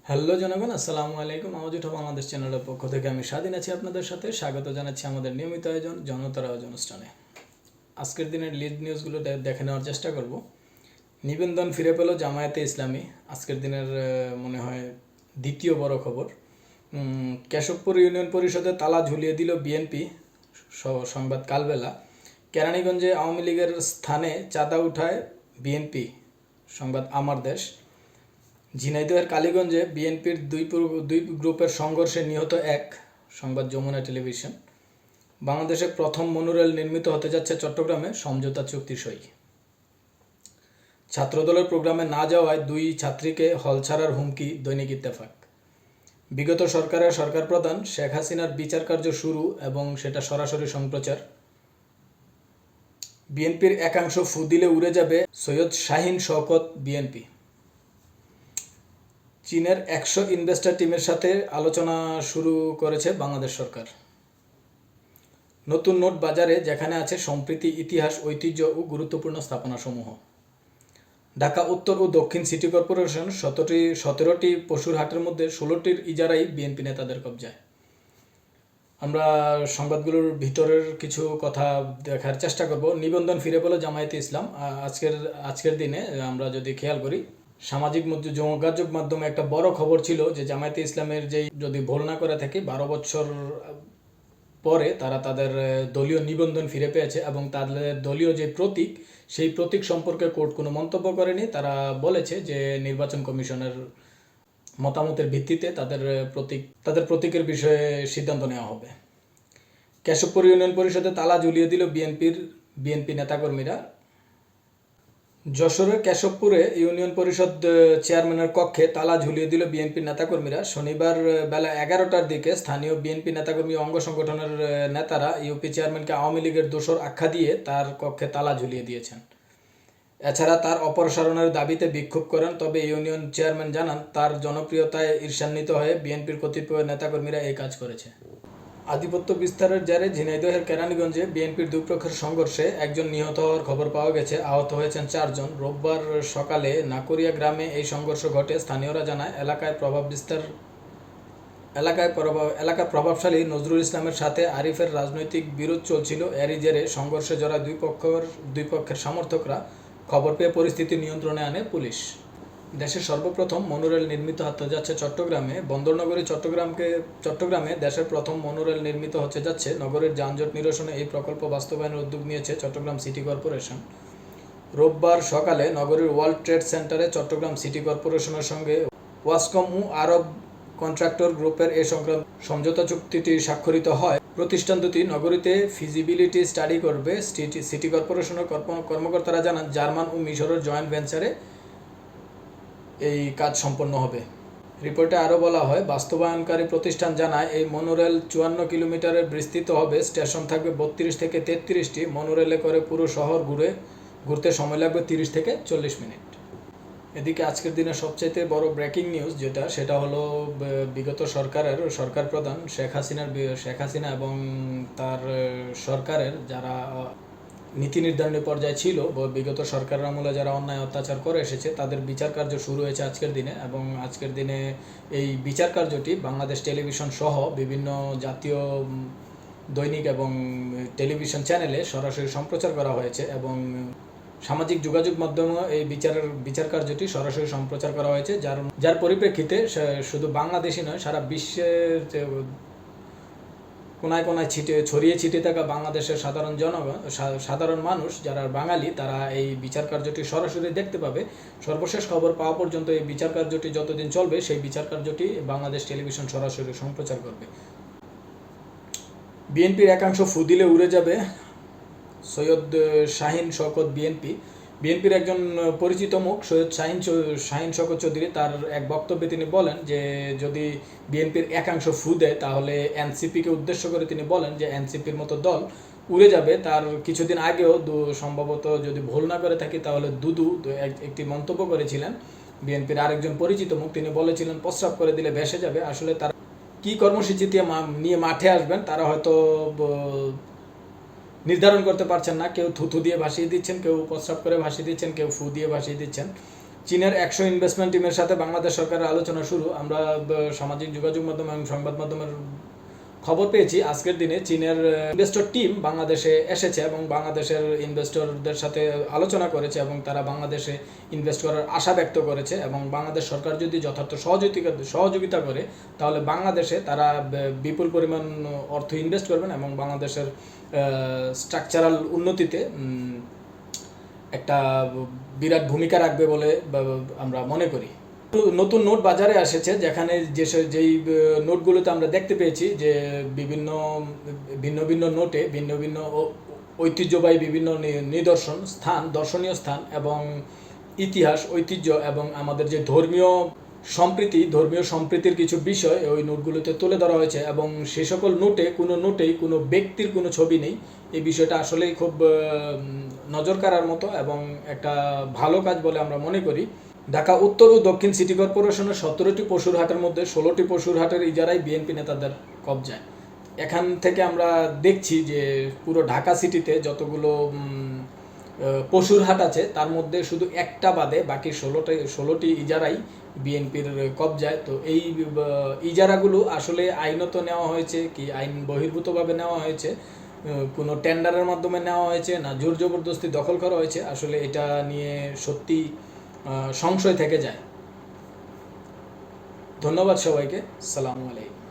Hello জনগণ, আসসালামু আলাইকুম। আওয়াজ উঠা বাংলাদেশ চ্যানেলের পক্ষ থেকে আমি স্বাধীন আছি আপনাদের সাথে। স্বাগত জানাচ্ছি আমাদের নিয়মিত আয়োজন জনতার আওয়াজ অনুষ্ঠানে। আজকের দিনের লিড নিউজগুলো দেখে নেওয়ার চেষ্টা করব। নিবন্ধন ফিরে পেল জামায়াতে ইসলামী, আজকের দিনের মনে হয় দ্বিতীয় বড় খবর। কেশবপুর ইউনিয়ন পরিষদে তালা ঝুলিয়ে দিল বিএনপি, সংবাদ কালবেলা। কেরানীগঞ্জে আওয়ামী লীগের স্থানে চাঁদা উঠায় বিএনপি, সংবাদ আমার দেশ। ঝিনাইদহের কালীগঞ্জে বিএনপির দুই গ্রুপের সংঘর্ষে নিহত এক, সংবাদ যমুনা টেলিভিশন। বাংলাদেশে প্রথম মনোরেল নির্মিত হতে যাচ্ছে চট্টগ্রামে, সমঝোতা চুক্তি সই। ছাত্রদলের প্রোগ্রামে না যাওয়ায় দুই ছাত্রীকে হল ছাড়ার হুমকি, দৈনিক ইত্তেফাক। বিগত সরকারের সরকার প্রধান শেখ হাসিনার বিচার কার্য শুরু এবং সেটা সরাসরি সম্প্রচার। বিএনপির একাংশ ফু দিলে উড়ে যাবে সৈয়দ শাহীন শওকত বিএনপি। চীনের 100 ইনভেস্টর টিমের সাথে আলোচনা শুরু করেছে বাংলাদেশ সরকার। নতুন নোট বাজারে, যেখানে আছে সম্প্রীতি, ইতিহাস, ঐতিহ্য ও গুরুত্বপূর্ণ স্থাপনাসমূহ। ঢাকা উত্তর ও দক্ষিণ সিটি কর্পোরেশন 17টি পশুর হাটের মধ্যে 16টির ইজারাই বিএনপি নেতাদের কবজায়। আমরা সংবাদগুলোর ভিতরের কিছু কথা দেখার চেষ্টা করব। নিবন্ধন ফিরে পেল জামায়াতে ইসলাম। আজকের দিনে আমরা যদি খেয়াল করি, সামাজিক যোগাযোগ মাধ্যমে একটা বড় খবর ছিল যে জামায়াতে ইসলামের যদি ভুল না করে থাকি 12 বছর পরে তারা তাদের দলীয় নিবন্ধন ফিরে পেয়েছে এবং তাদের দলীয় যে প্রতীক, সেই প্রতীক সম্পর্কে কোর্ট কোনো মন্তব্য করেনি। তারা বলেছে যে নির্বাচন কমিশনের মতামতের ভিত্তিতে তাদের প্রতীকের বিষয়ে সিদ্ধান্ত নেওয়া হবে। কেশবপুর ইউনিয়ন পরিষদে তালা ঝুলিয়ে দিল বিএনপি নেতাকর্মীরা। যশোরের কেশবপুরে ইউনিয়ন পরিষদ চেয়ারম্যানের কক্ষে তালা ঝুলিয়ে দিল বিএনপির নেতাকর্মীরা। শনিবার বেলা 11টার দিকে স্থানীয় বিএনপি নেতাকর্মী অঙ্গ সংগঠনের নেতারা ইউপি চেয়ারম্যানকে আওয়ামী লীগের দোসর আখ্যা দিয়ে তার কক্ষে তালা ঝুলিয়ে দিয়েছেন। এছাড়া তার অপসারণের দাবিতে বিক্ষোভ করেন। তবে ইউনিয়ন চেয়ারম্যান জানান, তার জনপ্রিয়তায় ঈর্ষান্বিত হয়ে বিএনপির কতিপয় নেতাকর্মীরা এই কাজ করেছে। আধিপত্য বিস্তারের জেরে ঝিনাইদহের কেরানীগঞ্জে বিএনপির দুই পক্ষের সংঘর্ষে একজন নিহত হওয়ার খবর পাওয়া গেছে। আহত হয়েছেন 4 জন। রোববার সকালে নাকুরিয়া গ্রামে এই সংঘর্ষ ঘটে। স্থানীয়রা জানায়, এলাকার প্রভাবশালী নজরুল ইসলামের সাথে আরিফের রাজনৈতিক বিরোধ চলছিল। এরই জেরে সংঘর্ষে জড়ায় দুই পক্ষের সমর্থকরা। খবর পেয়ে পরিস্থিতি নিয়ন্ত্রণে আনে পুলিশ। দেশের সর্বপ্রথম মনোরেল নির্মিত হতে যাচ্ছে চট্টগ্রামে। বন্দরনগরী চট্টগ্রামে দেশের প্রথম মনোরেল নির্মিত হতে যাচ্ছে। নগরের যানজট নিরসনে এই প্রকল্প বাস্তবায়নের উদ্যোগ নিয়েছে চট্টগ্রাম সিটি কর্পোরেশন। রোববার সকালে নগরীর ওয়ার্ল্ড ট্রেড সেন্টারে চট্টগ্রাম সিটি কর্পোরেশনের সঙ্গে ওয়াসকম ও আরব কন্ট্রাক্টর গ্রুপের এ সংক্রান্ত সমঝোতা চুক্তিটি স্বাক্ষরিত হয়। প্রতিষ্ঠান দুটি নগরীতে ফিজিবিলিটি স্টাডি করবে। সিটি কর্পোরেশনের কর্মকর্তারা জানান, জার্মান ও মিশরের জয়েন্ট ভেঞ্চারে এই কাজ সম্পন্ন হবে। রিপোর্টে আরও বলা হয়, বাস্তবায়নকারী প্রতিষ্ঠান জানায়, এই মনোরেল 54 কিলোমিটারের বিস্তৃত হবে। স্টেশন থাকবে 32 থেকে 33টি। মনোরেলে করে পুরো শহর ঘুরতে সময় লাগবে 30 থেকে 40 মিনিট। এদিকে আজকের দিনে সবচাইতে বড় ব্রেকিং নিউজ সেটা হলো বিগত সরকার প্রধান শেখ হাসিনা এবং তার সরকারের যারা নীতি নির্ধারণী পর্যায়ে ছিল, বিগত সরকারের আমলে যারা অন্যায় অত্যাচার করে এসেছে, তাদের বিচার কার্য শুরু হয়েছে আজকের দিনে। এবং আজকের দিনে এই বিচার কার্যটি বাংলাদেশ টেলিভিশন সহ বিভিন্ন জাতীয় দৈনিক এবং টেলিভিশন চ্যানেলে সরাসরি সম্প্রচার করা হয়েছে এবং সামাজিক যোগাযোগ মাধ্যমে এই বিচার কার্যটি সরাসরি সম্প্রচার করা হয়েছে, যার পরিপ্রেক্ষিতে শুধু বাংলাদেশই নয়, সারা বিশ্বের কোনায় কোনায় ছড়িয়ে ছিটিয়ে থাকা বাংলাদেশের সাধারণ মানুষ যারা বাঙালি, তারা এই বিচার কার্যটি সরাসরি দেখতে পাবে। সর্বশেষ খবর পাওয়া পর্যন্ত এই বিচার কার্যটি যতদিন চলবে, সেই বিচার কার্যটি বাংলাদেশ টেলিভিশন সরাসরি সম্প্রচার করবে। বিএনপির একাংশ ফু দিলে উড়ে যাবে সৈয়দ শাহীন শওকত বিএনপির একজন পরিচিত মুখ সৈয়দ শাহীন শওকত চৌধুরী, তার এক বক্তব্যে তিনি বলেন যে যদি বিএনপির একাংশ ফু দেয় তাহলে এনসিপিকে উদ্দেশ্য করে তিনি বলেন যে এনসিপির মতো দল উড়ে যাবে। তার কিছুদিন আগেও সম্ভবত, যদি ভুল না করে থাকি, তাহলে দুদু একটি মন্তব্য করেছিলেন বিএনপির আরেকজন পরিচিত মুখ। তিনি বলেছিলেন প্রস্রাব করে দিলে ভেসে যাবে। আসলে তারা কী কর্মসূচি নিয়ে মাঠে আসবেন, তারা হয়তো নির্ধারণ করতে পারছেন না। কেউ থুথু দিয়ে ভাসিয়ে দিচ্ছেন, কেউ প্রস্রাব করে ভাসিয়ে দিচ্ছেন, কেউ ফু দিয়ে ভাসিয়ে দিচ্ছেন। চীনের 100 ইনভেস্টমেন্ট টিমের সাথে বাংলাদেশ সরকারের আলোচনা শুরু। আমরা সামাজিক যোগাযোগ মাধ্যম এবং সংবাদ মাধ্যমের খবর পেয়েছি আজকের দিনে চীনের ইনভেস্টর টিম বাংলাদেশে এসেছে এবং বাংলাদেশের ইনভেস্টরদের সাথে আলোচনা করেছে এবং তারা বাংলাদেশে ইনভেস্ট করার আশা ব্যক্ত করেছে এবং বাংলাদেশ সরকার যদি যথার্থ সহযোগিতা করে তাহলে বাংলাদেশে তারা বিপুল পরিমাণ অর্থ ইনভেস্ট করবেন এবং বাংলাদেশের স্ট্রাকচারাল উন্নতিতে একটা বিরাট ভূমিকা রাখবে বলে আমরা মনে করি। নতুন নোট বাজারে এসেছে, যেখানে যেই নোটগুলোতে আমরা দেখতে পেয়েছি যে ভিন্ন ভিন্ন নোটে ভিন্ন ভিন্ন ঐতিহ্যবাহী বিভিন্ন নিদর্শন স্থান, দর্শনীয় স্থান এবং ইতিহাস, ঐতিহ্য এবং আমাদের যে ধর্মীয় সম্প্রীতির কিছু বিষয় ওই নোটগুলোতে তুলে ধরা হয়েছে এবং সে সকল নোটেই কোনো ব্যক্তির কোনো ছবি নেই। এই বিষয়টা আসলেই খুব নজর কাড়ার মতো এবং একটা ভালো কাজ বলে আমরা মনে করি। ঢাকা উত্তর ও দক্ষিণ সিটি কর্পোরেশনের 17টি পশুর হাটের মধ্যে 16টি পশুর হাটের ইজারাই বিএনপি নেতাদের কবজায়। এখান থেকে আমরা দেখছি যে পুরো ঢাকা সিটিতে যতগুলো পশুর হাট আছে তার মধ্যে শুধু একটা বাদে বাকি 16টি ইজারাই বিএনপির কবজায়। তো এই ইজারাগুলো আসলে আইনত নেওয়া হয়েছে কি আইন বহির্ভূতভাবে নেওয়া হয়েছে, কোনো টেন্ডারের মাধ্যমে নেওয়া হয়েছে না জোর জবরদস্তি দখল করা হয়েছে, আসলে এটা নিয়ে সত্যি সংশয় থেকে যায়। ধন্যবাদ সবাইকে। সালামু আলাইকুম।